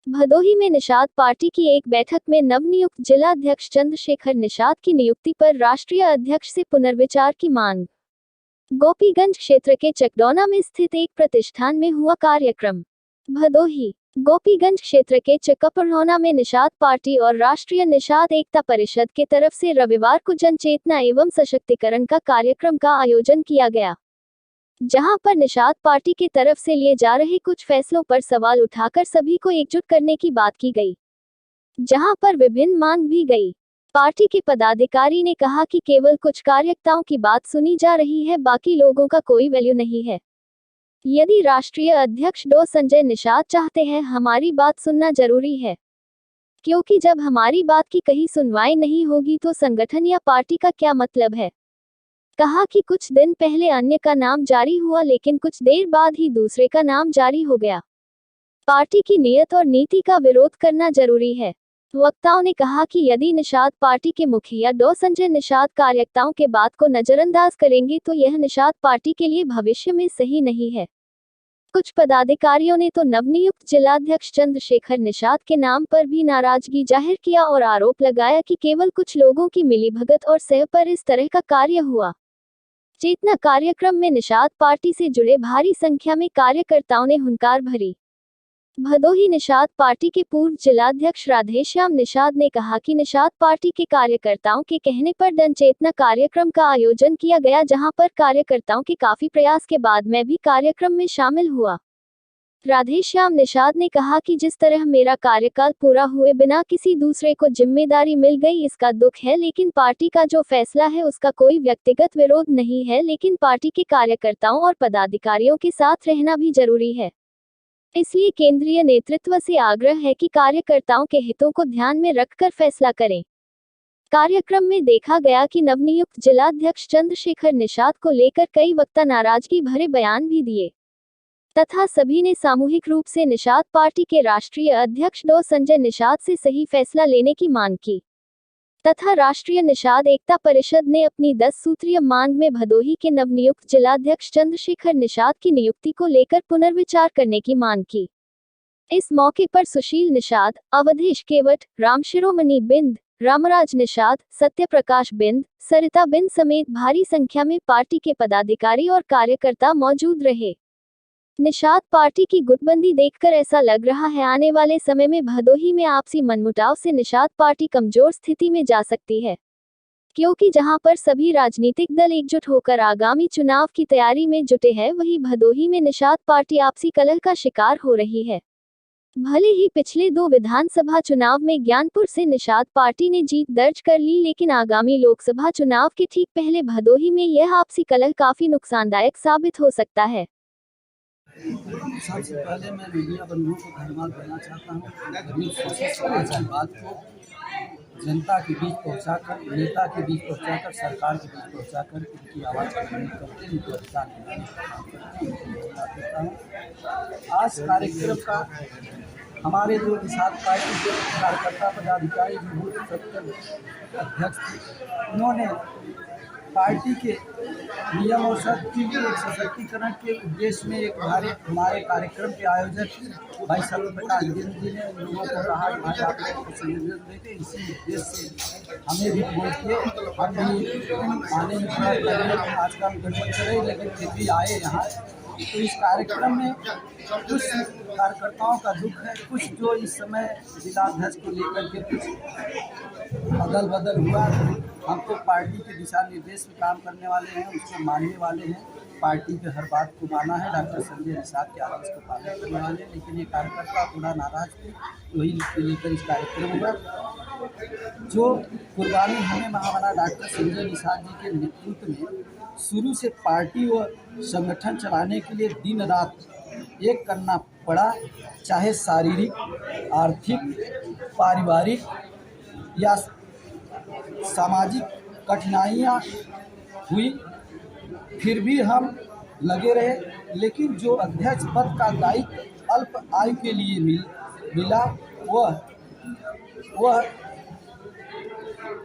भदोही में निषाद पार्टी की एक बैठक में नवनियुक्त जिलाध्यक्ष चंद्रशेखर निषाद की नियुक्ति पर राष्ट्रीय अध्यक्ष से पुनर्विचार की मांग। गोपीगंज क्षेत्र के चकडौना में स्थित एक प्रतिष्ठान में हुआ कार्यक्रम। भदोही गोपीगंज क्षेत्र के चकडौना में निषाद पार्टी और राष्ट्रीय निषाद एकता परिषद के तरफ से रविवार को जनचेतना एवं सशक्तिकरण का कार्यक्रम का आयोजन किया गया, जहां पर निषाद पार्टी की तरफ से लिए जा रहे कुछ फैसलों पर सवाल उठाकर सभी को एकजुट करने की बात की गई, जहां पर विभिन्न मांग भी गई। पार्टी के पदाधिकारी ने कहा कि केवल कुछ कार्यकर्ताओं की बात सुनी जा रही है, बाकी लोगों का कोई वैल्यू नहीं है। यदि राष्ट्रीय अध्यक्ष डॉ संजय निषाद चाहते हैं, हमारी बात सुनना जरूरी है, क्योंकि जब हमारी बात की कहीं सुनवाई नहीं होगी तो संगठन या पार्टी का क्या मतलब है। कहा कि कुछ दिन पहले अन्य का नाम जारी हुआ, लेकिन कुछ देर बाद ही दूसरे का नाम जारी हो गया। पार्टी की नीयत और नीति का विरोध करना जरूरी है। वक्ताओं ने कहा कि यदि निषाद पार्टी के मुखिया डॉ संजय निषाद कार्यकर्ताओं के बात को नजरअंदाज करेंगे तो यह निषाद पार्टी के लिए भविष्य में सही नहीं है। कुछ पदाधिकारियों ने तो नवनियुक्त जिलाध्यक्ष चंद्रशेखर निषाद के नाम पर भी नाराजगी जाहिर किया और आरोप लगाया कि केवल कुछ लोगों की मिलीभगत और सह पर इस तरह का कार्य हुआ। चेतना कार्यक्रम में निषाद पार्टी से जुड़े भारी संख्या में कार्यकर्ताओं ने हुंकार भरी। भदोही निषाद पार्टी के पूर्व जिलाध्यक्ष राधेश्याम निषाद ने कहा कि निषाद पार्टी के कार्यकर्ताओं के कहने पर जनचेतना कार्यक्रम का आयोजन किया गया, जहां पर कार्यकर्ताओं के काफी प्रयास के बाद मैं भी कार्यक्रम में शामिल हुआ। राधेश्याम निषाद ने कहा कि जिस तरह मेरा कार्यकाल पूरा हुए बिना किसी दूसरे को जिम्मेदारी मिल गई, इसका दुख है, लेकिन पार्टी का जो फैसला है उसका कोई व्यक्तिगत विरोध नहीं है, लेकिन पार्टी के कार्यकर्ताओं और पदाधिकारियों के साथ रहना भी जरूरी है। इसलिए केंद्रीय नेतृत्व से आग्रह है कि कार्यकर्ताओं के हितों को ध्यान में रखकर फैसला करें। कार्यक्रम में देखा गया कि नवनियुक्त जिलाध्यक्ष चंद्रशेखर निषाद को लेकर कई वक्ता नाराजगी भरे बयान भी दिए, तथा सभी ने सामूहिक रूप से निषाद पार्टी के राष्ट्रीय अध्यक्ष डॉ संजय निषाद से सही फैसला लेने की मांग की, तथा राष्ट्रीय निषाद एकता परिषद ने अपनी 10 सूत्रीय मांग में भदोही के नवनियुक्त जिलाध्यक्ष चंद्रशेखर निषाद की नियुक्ति को लेकर पुनर्विचार करने की मांग की। इस मौके पर सुशील निषाद, अवधेश केवट, रामशिरोमणि बिंद, रामराज निषाद, सत्यप्रकाश बिंद, सरिता बिंद समेत भारी संख्या में पार्टी के पदाधिकारी और कार्यकर्ता मौजूद रहे। निषाद पार्टी की गुटबंदी देखकर ऐसा लग रहा है आने वाले समय में भदोही में आपसी मनमुटाव से निषाद पार्टी कमजोर स्थिति में जा सकती है, क्योंकि जहां पर सभी राजनीतिक दल एकजुट होकर आगामी चुनाव की तैयारी में जुटे हैं, वहीं भदोही में निषाद पार्टी आपसी कलह का शिकार हो रही है। भले ही पिछले 2 विधानसभा चुनाव में ज्ञानपुर से निषाद पार्टी ने जीत दर्ज कर ली, लेकिन आगामी लोकसभा चुनाव के ठीक पहले भदोही में यह आपसी कलह काफी नुकसानदायक साबित हो सकता है। सबसे पहले मैं मीडिया बंधुओं को धन्यवाद देना चाहता हूँ। आज की बात को जनता के बीच पहुँचाकर, नेता के बीच पहुँचाकर, सरकार के बीच पहुँचाकर उनकी आवाज़ को करते उनको अधिकार देता हूँ। आज कार्यक्रम का हमारे जो निषाद पार्टी के कार्यकर्ता पदाधिकारी जो अध्यक्ष थे, उन्होंने पार्टी के नियम और सशक्तिकरण के उद्देश्य में एक हमारे कार्यक्रम के आयोजक भाई सत्यप्रकाश बिंद जी ने उन लोगों को कहा कि भाई आप लोगों को सहयोग देते, इसी उद्देश्य से हमें भी वोट किए। हम भी आने में थोड़ा लगे, आजकल गड़बड़ चले, लेकिन फिर भी आए यहाँ। तो इस कार्यक्रम में कुछ कार्यकर्ताओं का दुख है, कुछ जो इस समय जिलाध्यक्ष को लेकर के कुछ अदल बदल हुआ। हम तो पार्टी के दिशा निर्देश में काम करने वाले हैं, उसको मानने वाले हैं, पार्टी के हर बात को माना है, डॉक्टर संजय निषाद के आदेश को पालन करने वाले हैं। लेकिन ये कार्यकर्ता थोड़ा नाराज थे, वही लेकर इस कार्यक्रम हुआ। जो कुर्बानी हमें महामना डॉक्टर संजय निषाद जी के नेतृत्व में शुरू से पार्टी व संगठन चलाने के लिए दिन रात एक करना पड़ा, चाहे शारीरिक, आर्थिक, पारिवारिक या सामाजिक कठिनाइयाँ हुई, फिर भी हम लगे रहे। लेकिन जो अध्यक्ष पद का दायित्व अल्प आयु के लिए मिला,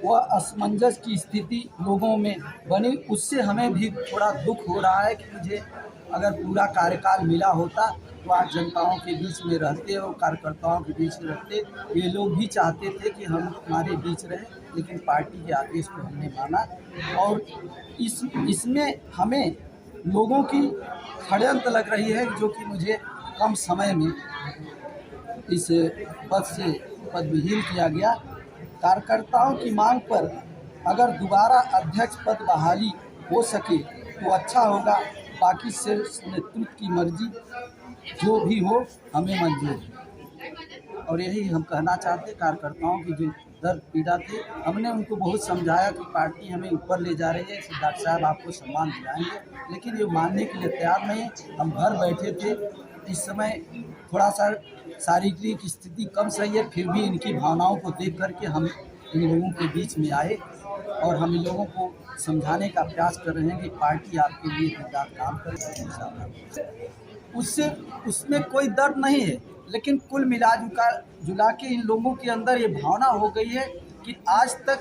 वह असमंजस की स्थिति लोगों में बनी। उससे हमें भी थोड़ा दुख हो रहा है कि मुझे अगर पूरा कार्यकाल मिला होता विश्वास जनताओं के बीच में रहते और कार्यकर्ताओं के बीच में रहते। ये लोग भी चाहते थे कि हम हमारे बीच रहें, लेकिन पार्टी के आदेश को हमने माना और इसमें हमें लोगों की षड्यंत्र लग रही है, जो कि मुझे कम समय में इस पद से पदविहीन किया गया। कार्यकर्ताओं की मांग पर अगर दोबारा अध्यक्ष पद बहाली हो सके तो अच्छा होगा, बाकी सिर्फ नेतृत्व की मर्जी जो भी हो हमें मंजूर है। और यही हम कहना चाहते, कार्यकर्ताओं की जो दर्द पीड़ा थी, हमने उनको बहुत समझाया कि पार्टी हमें ऊपर ले जा रही है, डॉक्टर साहब आपको सम्मान दिलाएंगे, लेकिन ये मानने के लिए तैयार नहीं। हम घर बैठे थे, इस समय थोड़ा सा शारीरिक स्थिति कम सही है, फिर भी इनकी भावनाओं को देख करके हम इन लोगों के बीच में आए और हम इन लोगों को समझाने का प्रयास कर रहे हैं कि पार्टी आपके लिए दिनरात काम करे। उसमें कोई दर्द नहीं है, लेकिन कुल मिला जुला के इन लोगों के अंदर ये भावना हो गई है कि आज तक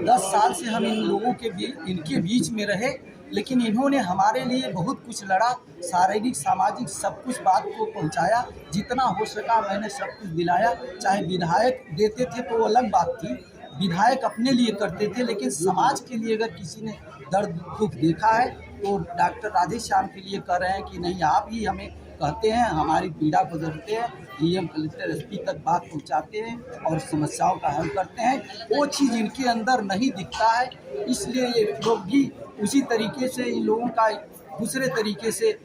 10 साल से हम इन लोगों के इनके बीच में रहे, लेकिन इन्होंने हमारे लिए बहुत कुछ लड़ा, शारीरिक सामाजिक सब कुछ बात को पहुंचाया, जितना हो सका मैंने सब कुछ दिलाया। चाहे विधायक देते थे तो अलग बात थी, विधायक अपने लिए करते थे, लेकिन समाज के लिए अगर किसी ने दर्द दुख देखा है तो डॉक्टर राधेश्याम के लिए कह रहे हैं कि नहीं, आप ही हमें कहते हैं, हमारी पीड़ा को जानते हैं, डीएम कलेक्टर एसपी तक बात पहुंचाते हैं और समस्याओं का हल करते हैं। वो चीज़ इनके अंदर नहीं दिखता है, इसलिए ये लोग भी उसी तरीके से इन लोगों का दूसरे तरीके से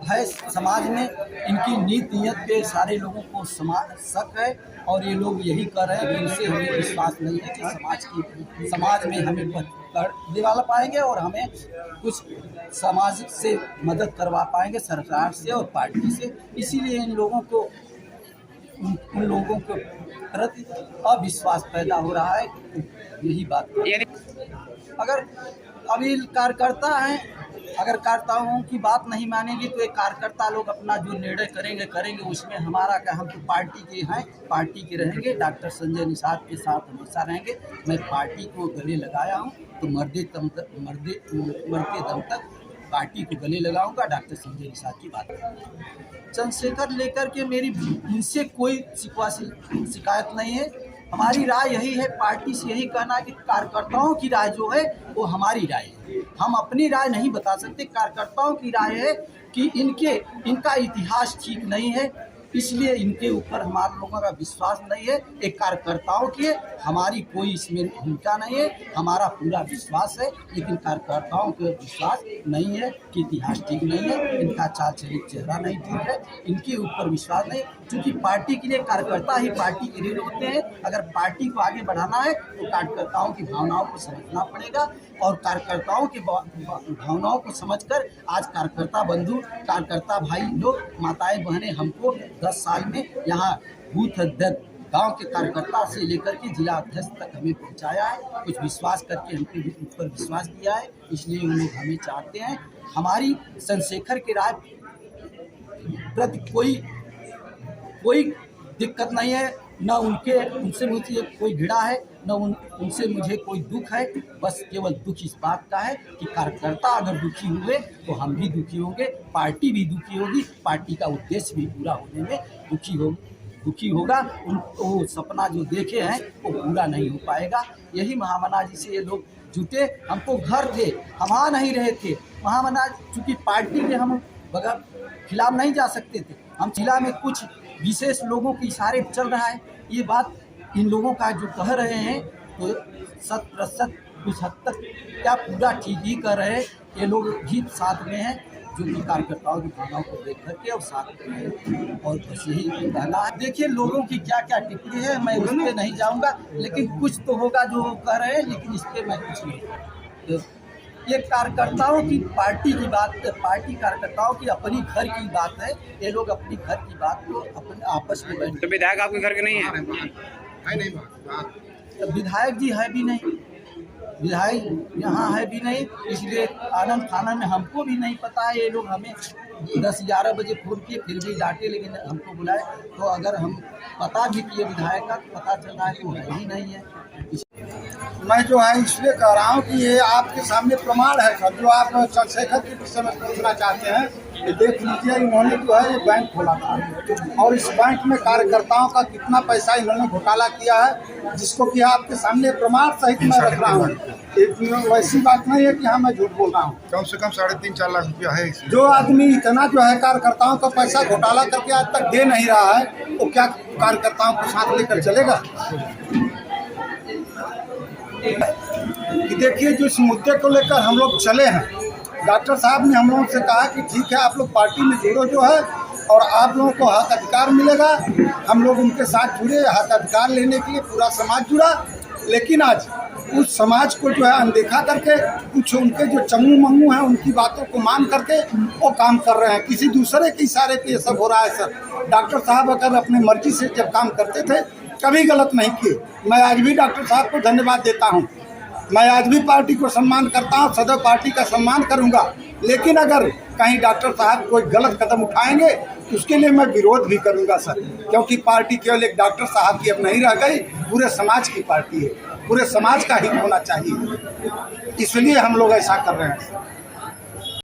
है। समाज में इनकी नीयत पे सारे लोगों को शक है और ये लोग यही कर रहे हैं कि इनसे हमें विश्वास नहीं है कि समाज में हमें दिवाला पाएंगे और हमें कुछ समाज से मदद करवा पाएंगे, सरकार से और पार्टी से। इसीलिए इन लोगों को उन लोगों के प्रति अविश्वास पैदा हो रहा है। यही बात अगर अभी कार्यकर्ता हैं, अगर कार्यकर्ताओं की बात नहीं मानेंगे तो ये कार्यकर्ता लोग अपना जो निर्णय करेंगे उसमें हमारा क्या, हम तो पार्टी के हैं, पार्टी के रहेंगे, डॉक्टर संजय निषाद के साथ हमेशा रहेंगे। मैं पार्टी को गले लगाया हूं तो मरते दम तक पार्टी को गले लगाऊंगा। डॉक्टर संजय निषाद की बात चंद्रशेखर लेकर के मेरी इनसे कोई शिकायत नहीं है। हमारी राय यही है, पार्टी से यही कहना है कि कार्यकर्ताओं की राय जो है वो हमारी राय है, हम अपनी राय नहीं बता सकते। कार्यकर्ताओं की राय है कि इनका इतिहास ठीक नहीं है, इसलिए इनके ऊपर हमारे लोगों का विश्वास नहीं है। एक कार्यकर्ताओं की है, हमारी कोई इसमें भूमिका नहीं है, हमारा पूरा विश्वास है, लेकिन कार्यकर्ताओं को विश्वास नहीं है कि इतिहास ठीक नहीं है, इनका चाल चलित चेहरा नहीं ठीक है, इनके ऊपर विश्वास नहीं। क्योंकि पार्टी के लिए कार्यकर्ता ही पार्टी के लिए होते हैं। अगर पार्टी को आगे बढ़ाना है तो कार्यकर्ताओं की भावनाओं को समझना पड़ेगा और कार्यकर्ताओं की भावनाओं को समझकर आज कार्यकर्ता बंधु, कार्यकर्ता भाई लोग, माताएं बहनें हमको 10 साल में यहाँ बूथ अध्यक्ष, गांव के कार्यकर्ता से लेकर के जिला अध्यक्ष तक हमें पहुंचाया है, कुछ विश्वास करके हमके ऊपर विश्वास किया है, इसलिए उन लोग हमें चाहते हैं। हमारी चंद्रशेखर के राय प्रति कोई दिक्कत नहीं है, न उनसे मुझे कोई घृणा है, न उनसे मुझे कोई दुख है। बस केवल दुख इस बात का है कि कार्यकर्ता अगर दुखी हुए तो हम भी दुखी होंगे, पार्टी भी दुखी होगी, पार्टी का उद्देश्य भी पूरा होने में दुखी होगा। वो सपना जो देखे हैं वो पूरा नहीं हो पाएगा। यही महामना जी से ये लोग जुटे, हमको घर थे, हम आ नहीं रहे थे। महामना चूँकि पार्टी के हम बगैर खिलाफ नहीं जा सकते थे, हम जिला में कुछ विशेष लोगों के इशारे चल रहा है। ये बात इन लोगों का जो कह रहे हैं तो 100% कुछ हद तक क्या पूरा ठीक ही कर रहे हैं। ये लोग भी साथ में हैं जो कि कार्यकर्ताओं की भावनाओं को देख करके और साथ में हैं, और बस यही कहना है। देखिए लोगों की क्या क्या टिप्पणी है, मैं उस पर नहीं जाऊँगा, लेकिन कुछ तो होगा जो कह रहे हैं, लेकिन इस पर मैं कुछ नहीं। ये कार्यकर्ताओं की पार्टी की बात, पार्टी कार्यकर्ताओं की अपनी घर की बात है। ये लोग अपनी घर की बात को अपने आपस में बैठ। तो विधायक आपके घर के नहीं है? तो विधायक जी है भी नहीं, विधायक यहाँ है भी नहीं, इसलिए आनंद थाना में हमको भी नहीं पता है। ये लोग हमें 10-11 बजे फोन किए, फिर भी डांटे, लेकिन हमको बुलाए। तो अगर हम पता भी किए विधायक का, तो पता चल रहा है कि वो है ही नहीं है। मैं जो है इसलिए कह रहा हूँ कि ये आपके सामने प्रमाण है सर, जो आप चंद्रशेखर के विषय में पूछना चाहते हैं ये देख लीजिए, इन्होंने जो है ये बैंक खोला था और इस बैंक में कार्यकर्ताओं का कितना पैसा इन्होंने घोटाला किया है, जिसको कि आपके सामने प्रमाण सहित मैं रख रहा हूँ। वैसी बात नहीं है कि हाँ मैं झूठ बोल रहा हूँ। कम से कम 3.5-4 लाख रुपया है इसमें। जो आदमी इतना जो है कार्यकर्ताओं का पैसा घोटाला करके आज तक दे नहीं रहा है, वो क्या कार्यकर्ताओं को साथ लेकर चलेगा? कि देखिए, जो इस मुद्दे को लेकर हम लोग चले हैं, डॉक्टर साहब ने हम लोगों से कहा कि ठीक है आप लोग पार्टी में जुड़ो जो है, और आप लोगों को हक अधिकार मिलेगा। हम लोग उनके साथ जुड़े, हक अधिकार लेने के लिए पूरा समाज जुड़ा। लेकिन आज उस समाज को जो है अनदेखा करके कुछ उनके जो चंगू मंगू हैं उनकी बातों को मान करके वो काम कर रहे हैं। किसी दूसरे के इशारे पे ये सब हो रहा है सर। डॉक्टर साहब अगर अपने मर्जी से जब काम करते थे कभी गलत नहीं किए। मैं आज भी डॉक्टर साहब को धन्यवाद देता हूँ। मैं आज भी पार्टी को सम्मान करता हूँ, सदैव पार्टी का सम्मान करूँगा। लेकिन अगर कहीं डॉक्टर साहब कोई गलत कदम उठाएंगे तो उसके लिए मैं विरोध भी करूँगा सर, क्योंकि पार्टी केवल एक डॉक्टर साहब की अब नहीं रह गई, पूरे समाज की पार्टी है। पूरे समाज का हित होना चाहिए, इसलिए हम लोग ऐसा कर रहे हैं।